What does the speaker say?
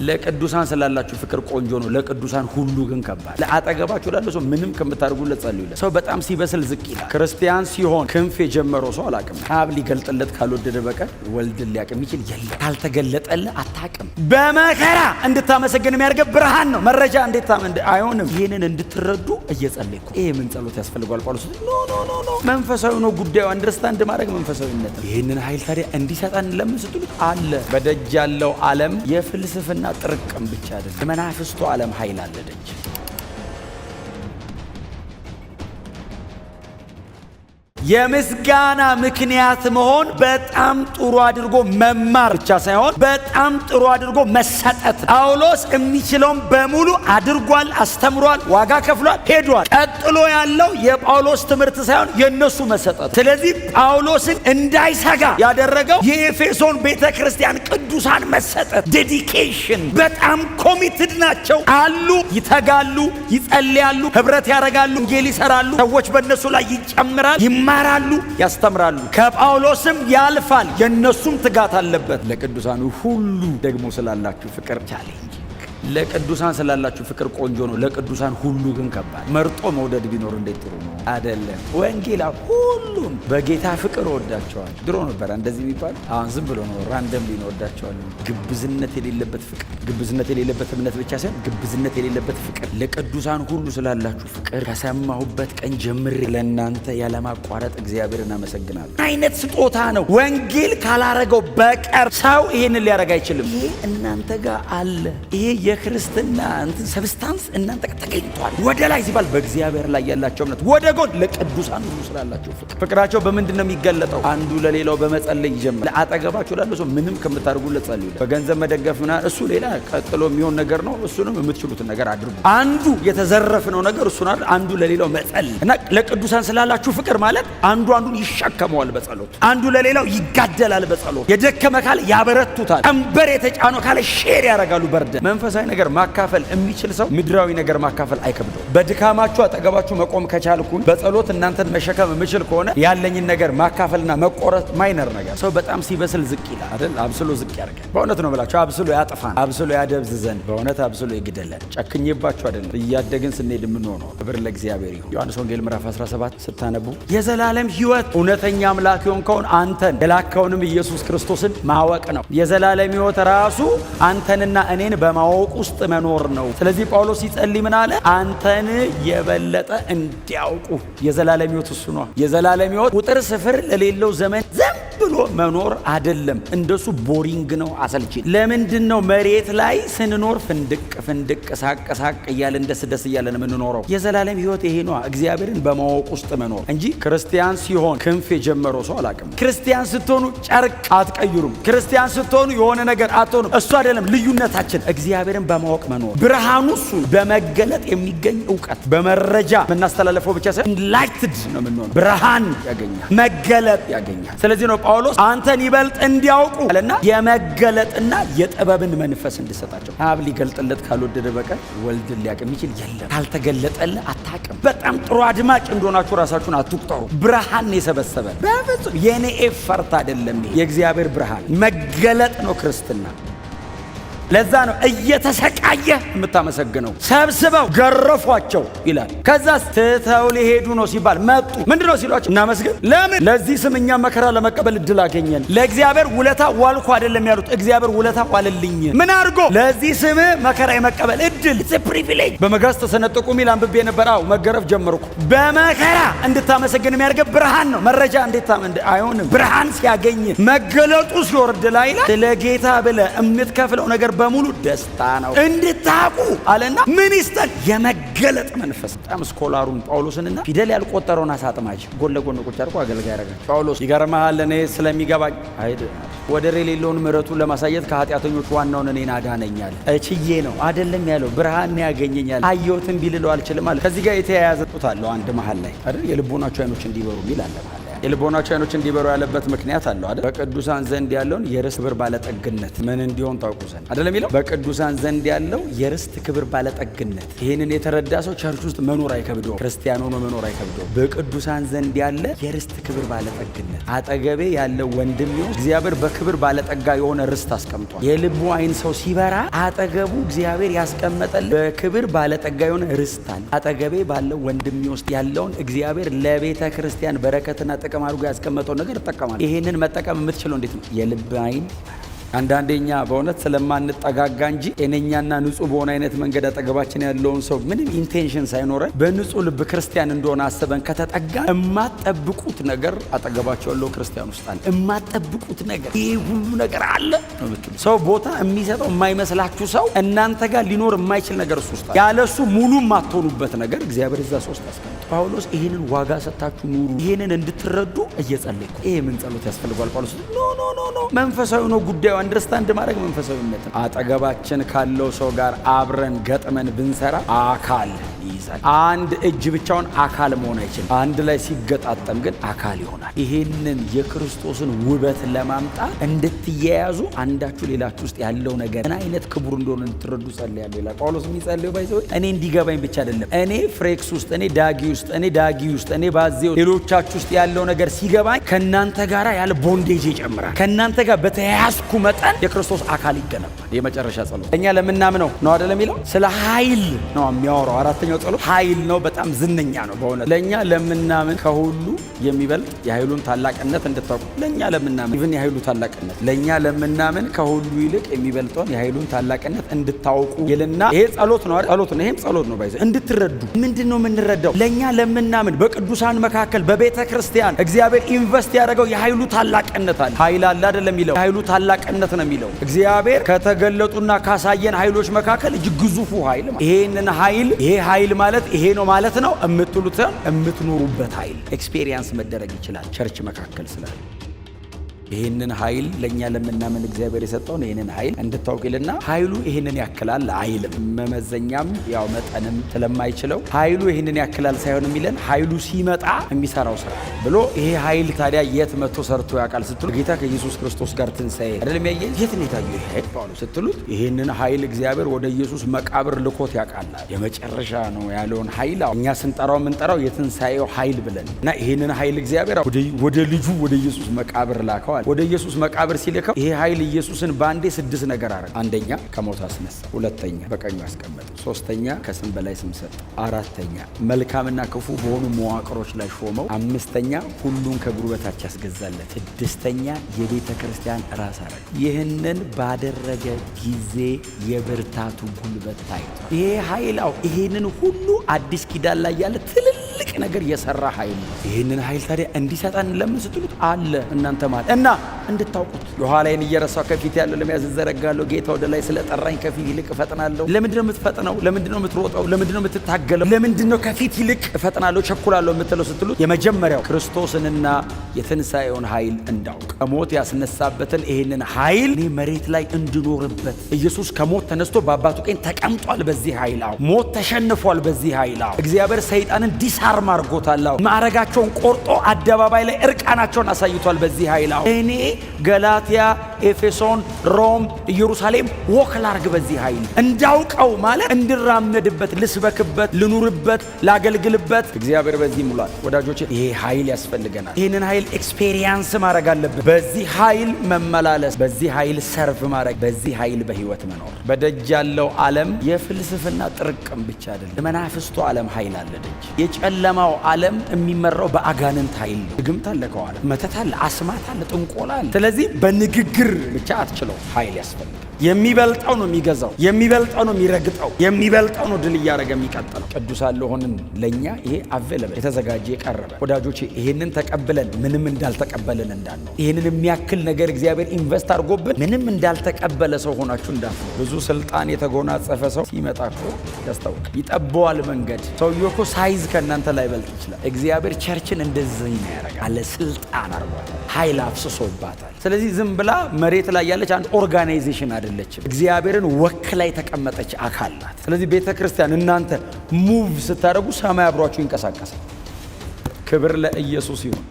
ለቅዱሳን ስላላችሁ ፍቅር ቆንጆ ነው፣ ለቅዱሳን ሁሉ ግን ከባድ። ለአጠገባችሁ ላለ ሰው ምንም ከምታደርጉለት ጸልዩለት። ሰው በጣም ሲበስል ዝቅ ይላል። ክርስቲያን ሲሆን ክንፍ የጀመረው ሰው አላቅም አብ ሊገልጥለት ካልወደደ በቀር ወልድን ሊያቅም ይችል የለም። ካልተገለጠልህ አታቅም። በመከራ እንድታመሰግን የሚያደርገው ብርሃን ነው። መረጃ እንዴት አይሆንም። ይህንን እንድትረዱ እየጸለይኩ ይሄ ምን ጸሎት ያስፈልገዋል? ጳውሎስ ኖ መንፈሳዊ ነው ጉዳዩ። አንደርስታንድ ማድረግ መንፈሳዊነት ነው። ይህንን ኃይል ታዲያ እንዲሰጠን ለምን ስትሉት አለ። በደጅ ያለው ዓለም የፍልስፍና ጥርቅም ብቻ አይደለም። የመናፍስቱ ዓለም ኃይል አለ ደጅ። የምስጋና ምክንያት መሆን በጣም ጥሩ አድርጎ መማር ብቻ ሳይሆን በጣም ጥሩ አድርጎ መሰጠት። ጳውሎስ የሚችለውን በሙሉ አድርጓል፣ አስተምሯል፣ ዋጋ ከፍሏል፣ ሄዷል። ቀጥሎ ያለው የጳውሎስ ትምህርት ሳይሆን የነሱ መሰጠት። ስለዚህ ጳውሎስን እንዳይሰጋ ያደረገው የኤፌሶን ቤተ ክርስቲያን ቅዱሳን መሰጠት፣ ዴዲኬሽን። በጣም ኮሚትድ ናቸው አሉ፣ ይተጋሉ፣ ይጸልያሉ፣ ህብረት ያደርጋሉ፣ ወንጌል ይሰራሉ፣ ሰዎች በእነሱ ላይ ይጨምራል፣ ይማራሉ፣ ያስተምራሉ። ከጳውሎስም ያልፋል፣ የነሱም ትጋት አለበት። ለቅዱሳኑ ሁሉ ደግሞ ስላላችሁ ፍቅር ቻሌንጅ። ለቅዱሳን ስላላችሁ ፍቅር ቆንጆ ነው፣ ለቅዱሳን ሁሉ ግን ከባድ። መርጦ መውደድ ቢኖር እንዴት ጥሩ ነው አይደለም? ወንጌላ ሁሉም በጌታ ፍቅር ወዳቸዋል። ድሮ ነበር እንደዚህ የሚባል፣ አሁን ዝም ብሎ ነው ራንደም ሊኖር ወዳቸዋል። ግብዝነት የሌለበት ፍቅር፣ ግብዝነት የሌለበት እምነት ብቻ ሳይሆን ግብዝነት የሌለበት ፍቅር። ለቅዱሳን ሁሉ ስላላችሁ ፍቅር ከሰማሁበት ቀን ጀምሬ ለእናንተ ያለማቋረጥ እግዚአብሔርን አመሰግናለሁ። አይነት ስጦታ ነው። ወንጌል ካላረገው በቀር ሰው ይሄንን ሊያረግ አይችልም። ይሄ እናንተ ጋር አለ። ይሄ የክርስትና ሰብስታንስ እናንተ ጋር ተገኝቷል። ወደ ላይ ሲባል በእግዚአብሔር ላይ ያላቸው እምነት፣ ወደ ጎን ለቅዱሳን ሁሉ ስላላቸው ፍቅር። ፍቅራቸው በምንድን ነው የሚገለጠው? አንዱ ለሌላው በመጸለይ ይጀምራል። ለአጠገባቸው ላለ ሰው ምንም ከምታደርጉለት ጸልዩለት። በገንዘብ መደገፍ ምናምን እሱ ሌላ ቀጥሎ የሚሆን ነገር ነው። እሱንም የምትችሉትን ነገር አድርጉ። አንዱ የተዘረፍነው ነገር እሱን አይደል? አንዱ ለሌላው መጸለይ እና ለቅዱሳን ስላላችሁ ፍቅር ማለት አንዱ አንዱን ይሸከመዋል በጸሎት፣ አንዱ ለሌላው ይጋደላል በጸሎት። የደከመ ካለ ያበረቱታል፣ ቀንበር የተጫነው ካለ ሼር ያደርጋሉ በርደን። መንፈሳዊ ነገር ማካፈል የሚችል ሰው ምድራዊ ነገር ማካፈል አይከብደው። በድካማችሁ አጠገባችሁ መቆም ከቻልኩኝ በጸሎት እናንተን መሸከም የምችል ከሆነ ያለኝን ነገር ማካፈልና መቆረጥ ማይነር ነገር። ሰው በጣም ሲበስል ዝቅ ይላል አይደል? አብስሎ ዝቅ ያደርጋል። በእውነት ነው ብላችሁ አብስሎ ያጥፋን፣ አብስሎ ያደብዝዘን፣ በእውነት አብስሎ ይግደለን። ጨክኜባችሁ አይደለም። እያደግን ስንሄድ የምንሆነው። ክብር ለእግዚአብሔር ይሁን። ዮሐንስ ወንጌል ምዕራፍ 17 ስታነቡ የዘላለም ሕይወት እውነተኛ አምላክ የሆንከውን አንተን የላከውንም ኢየሱስ ክርስቶስን ማወቅ ነው። የዘላለም ሕይወት ራሱ አንተንና እኔን በማወቅ ውስጥ መኖር ነው። ስለዚህ ጳውሎስ ሲጸልይ ምን አለ? አንተን የበለጠ እንዲያውቁ። የዘላለም ሕይወት እሱ ነው። የዘላለም ሕይወት ቁጥር ስፍር ለሌለው ዘመን ዝም ብሎ መኖር አይደለም። እንደሱ ቦሪንግ ነው፣ አሰልቺ። ለምንድን ነው መሬት ላይ ስንኖር ፍንድቅ ፍንድቅ ሳቅ ሳቅ እያለን ደስ ደስ እያለን የምንኖረው? የዘላለም ሕይወት ይሄ ነው፣ እግዚአብሔርን በማወቅ ውስጥ መኖር እንጂ ክርስቲያን ሲሆን ክንፍ የጀመረው ሰው አላቅም። ክርስቲያን ስትሆኑ ጨርቅ አትቀይሩም። ክርስቲያን ስትሆኑ የሆነ ነገር አትሆኑ። እሱ አይደለም ልዩነታችን። እግዚአብሔርን በማወቅ መኖር። ብርሃኑ እሱ በመገለጥ የሚገኝ እውቀት፣ በመረጃ የምናስተላለፈው ብቻ ሳይሆን ኢንላይትድ ነው የምንሆነው። ብርሃን ያገኛል፣ መገለጥ ያገኛል። ስለዚህ ነው ጳውሎስ አንተን ይበልጥ እንዲያውቁ አለና የመገለጥና የጥበብን መንፈስ እንድሰጣቸው። አብ ሊገልጥለት ካልወደደ በቀር ወልድን ሊያቅም ይችል የለም። ካልተገለጠልህ አታቅም። በጣም ጥሩ አድማጭ እንደሆናችሁ ራሳችሁን አትቁጠሩ። ብርሃን የሰበሰበ በፍጹም የኔ ኤፈርት አይደለም። የእግዚአብሔር ብርሃን መገለጥ ነው ክርስትና። ለዛ ነው እየተሰቃየ የምታመሰግነው። ሰብስበው ገረፏቸው ይላል። ከዛስ ትተው ሊሄዱ ነው ሲባል መጡ። ምንድነው ሲሏቸው እናመስግን። ለምን? ለዚህ ስም እኛ መከራ ለመቀበል እድል አገኘን። ለእግዚአብሔር ውለታ ዋልኩ አይደለም ያሉት፣ እግዚአብሔር ውለታ ዋለልኝ። ምን አድርጎ? ለዚህ ስም መከራ የመቀበል እድል። ፕሪቪሌጅ። በመጋዝ ተሰነጠቁ ሚል አንብቤ ነበር። አዎ መገረፍ ጀመርኩ። በመከራ እንድታመሰግን የሚያደርገ ብርሃን ነው። መረጃ እንዴት አይሆንም። ብርሃን ሲያገኝ መገለጡ ሲወርድ ላይ ስለ ጌታ ብለህ የምትከፍለው ነገር በሙሉ ደስታ ነው እንድታቁ አለና ምን ይስጠን? የመገለጥ መንፈስ። በጣም ስኮላሩን ጳውሎስንና ፊደል ያልቆጠረውን አሳጥማጅ ጎን ለጎን ቁጭ አድርጎ አገልጋይ ያደረገ ጳውሎስ ይገርምሃል፣ እኔ ስለሚገባኝ አይደል ወደር የሌለውን ምሕረቱን ለማሳየት ከኃጢአተኞች ዋናውን እኔን አዳነኛል። እችዬ ነው አይደለም ያለው፣ ብርሃን ያገኘኛል። አየሁትን ቢልለው አልችልም አለ። ከዚህ ጋር የተያያዘ ጡት አለው አንድ መሃል ላይ አይደል? የልቦናቸው አይኖች እንዲበሩ ሚል አለ መሃል ላይ የልቦናቸው ዓይኖች እንዲበሩ ያለበት ምክንያት አለው አይደል? በቅዱሳን ዘንድ ያለውን የርስት ክብር ባለጠግነት ምን እንዲሆን ታውቁ ዘንድ አይደለም የሚለው? በቅዱሳን ዘንድ ያለው የርስት ክብር ባለጠግነት። ይህንን የተረዳ ሰው ቸርች ውስጥ መኖር አይከብደውም፣ ክርስቲያን ሆኖ መኖር አይከብደውም። በቅዱሳን ዘንድ ያለ የርስት ክብር ባለጠግነት። አጠገቤ ያለው ወንድም ይሁን እግዚአብሔር በክብር ባለጠጋ የሆነ ርስት አስቀምጧል። የልቡ ዓይን ሰው ሲበራ አጠገቡ እግዚአብሔር ያስቀመጠል በክብር ባለጠጋ የሆነ ርስት አለ። አጠገቤ ባለው ወንድም ውስጥ ያለውን እግዚአብሔር ለቤተ ክርስቲያን በረከትና ጥቅም አድርጎ ያስቀመጠው ነገር እጠቀማለሁ። ይሄንን መጠቀም የምትችለው እንዴት ነው? የልብ ዓይን። አንዳንዴኛ በእውነት ስለማንጠጋጋ እንጂ ጤነኛና ንጹህ በሆነ አይነት መንገድ አጠገባችን ያለውን ሰው ምንም ኢንቴንሽን ሳይኖረን በንጹህ ልብ ክርስቲያን እንደሆነ አስበን ከተጠጋ የማትጠብቁት ነገር አጠገባቸው ያለው ክርስቲያን ውስጥ አለ። የማትጠብቁት ነገር፣ ይሄ ሁሉ ነገር አለ ነው የምትሉ ሰው ቦታ የሚሰጠው የማይመስላችሁ ሰው እናንተ ጋር ሊኖር የማይችል ነገር እሱ ውስጥ አለ። ያለሱ ሙሉ የማትሆኑበት ነገር እግዚአብሔር እዛ ሶስት አስቀምጧል። ጳውሎስ ይህንን ዋጋ ሰጥታችሁ ኑሩ፣ ይህንን እንድትረዱ እየጸለይኩ። ይሄ ምን ጸሎት ያስፈልጓል? ጳውሎስ ኖ መንፈሳዊ ነው ጉዳዩ። አንደርስታንድ ማድረግ መንፈሳዊነት። አጠገባችን ካለው ሰው ጋር አብረን ገጥመን ብንሰራ አካል ይይዛል። አንድ እጅ ብቻውን አካል መሆን አይችልም። አንድ ላይ ሲገጣጠም ግን አካል ይሆናል። ይሄንን የክርስቶስን ውበት ለማምጣት እንድትያያዙ አንዳችሁ ሌላችሁ ውስጥ ያለው ነገር ምን አይነት ክቡር እንደሆነ እንድትረዱ ጸልያለሁ ይላል ጳውሎስ። የሚጸልየው ባይዘው እኔ እንዲገባኝ ብቻ አይደለም። እኔ ፍሬክስ ውስጥ፣ እኔ ዳጊ ውስጥ፣ እኔ ዳጊ ውስጥ፣ እኔ ባዜው ሌሎቻችሁ ውስጥ ያለው ነገር ሲገባኝ ከእናንተ ጋር ያለ ቦንዴጅ ይጨምራል። ከእናንተ ጋር በተያያዝኩ መጠን የክርስቶስ አካል ይገነባል። የመጨረሻ ጸሎት እኛ ለምናምነው ነው አይደለም የሚለው? ስለ ኃይል ነው የሚያወራው። አራተኛው ጸሎት ኃይል ነው። በጣም ዝነኛ ነው በእውነት። ለእኛ ለምናምን ከሁሉ የሚበልጥ የኃይሉን ታላቅነት እንድታውቁ። ለእኛ ለምናምን ኢቭን የኃይሉ ታላቅነት ለእኛ ለምናምን ከሁሉ ይልቅ የሚበልጠውን የኃይሉን ታላቅነት እንድታውቁ ይልና ይሄ ጸሎት ነው አይደል? ጸሎት ነው። ይሄም ጸሎት ነው ባይዘ እንድትረዱ። ምንድን ነው የምንረዳው? ለእኛ ለምናምን በቅዱሳን መካከል በቤተ ክርስቲያን እግዚአብሔር ኢንቨስት ያደረገው የኃይሉ ታላቅነት አለ። ኃይል አለ አይደለም የሚለው? የኃይሉ ታላቅነት ነው የሚለው። እግዚአብሔር ከተገለጡና ካሳየን ኃይሎች መካከል እጅግ ግዙፉ ኃይል ማለት ይሄንን ኃይል ይሄ ኃይል ማለት ይሄ ነው ማለት ነው የምትሉትን የምትኖሩበት ኃይል ኤክስፔሪየንስ መደረግ ይችላል ቸርች መካከል ስላለ ይሄንን ኃይል ለኛ ለምናምን እግዚአብሔር የሰጠውን ይሄንን ኃይል እንድታውቁልና ኃይሉ ይሄንን ያክላል አይልም። መመዘኛም ያው መጠንም ስለማይችለው ኃይሉ ይሄንን ያክላል ሳይሆን የሚለን ኃይሉ ሲመጣ የሚሰራው ስራ ብሎ ይሄ ኃይል ታዲያ የት መጥቶ ሰርቶ ያውቃል ስትሉ ጌታ ከኢየሱስ ክርስቶስ ጋር ትንሣኤ አይደለም ያየ የት ነው የታየው ይሄ ጳውሎስ ስትሉት ይሄንን ኃይል እግዚአብሔር ወደ ኢየሱስ መቃብር ልኮት ያውቃል። የመጨረሻ ነው ያለውን ኃይል እኛ ስንጠራው የምንጠራው የትንሣኤው ኃይል ብለን እና ይሄንን ኃይል እግዚአብሔር ወደ ልጁ ወደ ኢየሱስ መቃብር ላከው። ወደ ኢየሱስ መቃብር ሲልከው ይሄ ኃይል ኢየሱስን ባንዴ 6 ነገር አረገ። አንደኛ ከሞት አስነሳ፣ ሁለተኛ በቀኙ አስቀመጠ፣ ሶስተኛ ከስም በላይ ስም ሰጠ፣ አራተኛ መልካምና ክፉ በሆኑ መዋቅሮች ላይ ሾመው፣ አምስተኛ ሁሉን ከእግሩ በታች ያስገዛለት፣ ስድስተኛ የቤተ ክርስቲያን ራስ አረገ። ይህንን ባደረገ ጊዜ የብርታቱ ጉልበት ታይቷል። ይሄ ኃይላው ይሄንን ሁሉ አዲስ ኪዳን ላይ ያለ ትልልቅ ነገር የሰራ ኃይል ነው። ይህንን ኃይል ታዲያ እንዲሰጠን ለምን ስትሉት አለ እናንተ ማለት እና እንድታውቁት የኋላዬን እየረሳሁ ከፊት ያለው ለመያዝ እዘረጋለሁ። ጌታ ወደ ላይ ስለጠራኝ ከፊት ይልቅ እፈጥናለሁ። ለምንድነው የምትፈጥነው? ለምንድነው የምትሮጠው? ለምንድነው የምትታገለው? ለምንድነው ከፊት ይልቅ እፈጥናለሁ ቸኩላለሁ የምትለው ስትሉት የመጀመሪያው ክርስቶስንና የትንሣኤውን ኃይል እንዳውቅ ከሞት ያስነሳበትን ይህንን ኃይል እኔ መሬት ላይ እንድኖርበት ኢየሱስ ከሞት ተነስቶ በአባቱ ቀኝ ተቀምጧል። በዚህ ኃይል ሞት ተሸንፏል። በዚህ ኃይል እግዚአብሔር ሰይጣንን ዲስአርም አድርጎታል። ማዕረጋቸውን ቆርጦ አደባባይ ላይ እርቃናቸውን አሳይቷል። በዚህ ኃይል እኔ ገላትያ፣ ኤፌሶን፣ ሮም፣ ኢየሩሳሌም ወክ ላርግ በዚህ ኃይል እንዳውቀው ማለት እንድራመድበት፣ ልስበክበት፣ ልኑርበት፣ ላገልግልበት እግዚአብሔር በዚህ ሙላት። ወዳጆቼ ይሄ ኃይል ያስፈልገናል። ይህንን ኃይል ኤክስፔሪየንስ ማድረግ አለብን። በዚህ ኃይል መመላለስ፣ በዚህ ኃይል ሰርቭ ማድረግ፣ በዚህ ኃይል በህይወት መኖር። በደጅ ያለው ዓለም የፍልስፍና ጥርቅም ብቻ አይደለም። የመናፍስቱ ዓለም ኃይል አለ። ደጅ የጨለማው ዓለም የሚመራው በአጋንንት ኃይል ነው። ድግምት አለ፣ ከኋላ መተት አለ፣ አስማት አለ፣ ጥንቆላ አለ። ስለዚህ በንግግር ብቻ አትችለው። ኃይል ያስፈልጋል። የሚበልጠው ነው የሚገዛው፣ የሚበልጠው ነው የሚረግጠው፣ የሚበልጠው ነው ድል እያደረገ የሚቀጥለው። ቅዱሳን ለሆንን ለእኛ ይሄ አቬለብል የተዘጋጀ የቀረበ። ወዳጆቼ ይሄንን ተቀብለን ምንም እንዳልተቀበልን እንዳንነው። ይሄንን የሚያክል ነገር እግዚአብሔር ኢንቨስት አድርጎብን ምንም እንዳልተቀበለ ሰው ሆናችሁ እንዳትሉ። ብዙ ስልጣን የተጎናጸፈ ሰው ሲመጣ እኮ ያስታውቃል፣ ይጠበዋል መንገድ። ሰውዬው እኮ ሳይዝ ከእናንተ ላይ በልጥ ይችላል። እግዚአብሔር ቸርችን እንደዚህ ነው ያደርጋል። አለ ስልጣን አርጓታል፣ ኃይል አፍስሶባታል። ስለዚህ ዝም ብላ መሬት ላይ ያለች አንድ ኦርጋናይዜሽን አይደለችም። እግዚአብሔርን ወክላ የተቀመጠች አካል ናት። ስለዚህ ቤተ ክርስቲያን እናንተ ሙቭ ስታደርጉ ሰማይ አብሯችሁ ይንቀሳቀሳል። ክብር ለኢየሱስ ይሁን።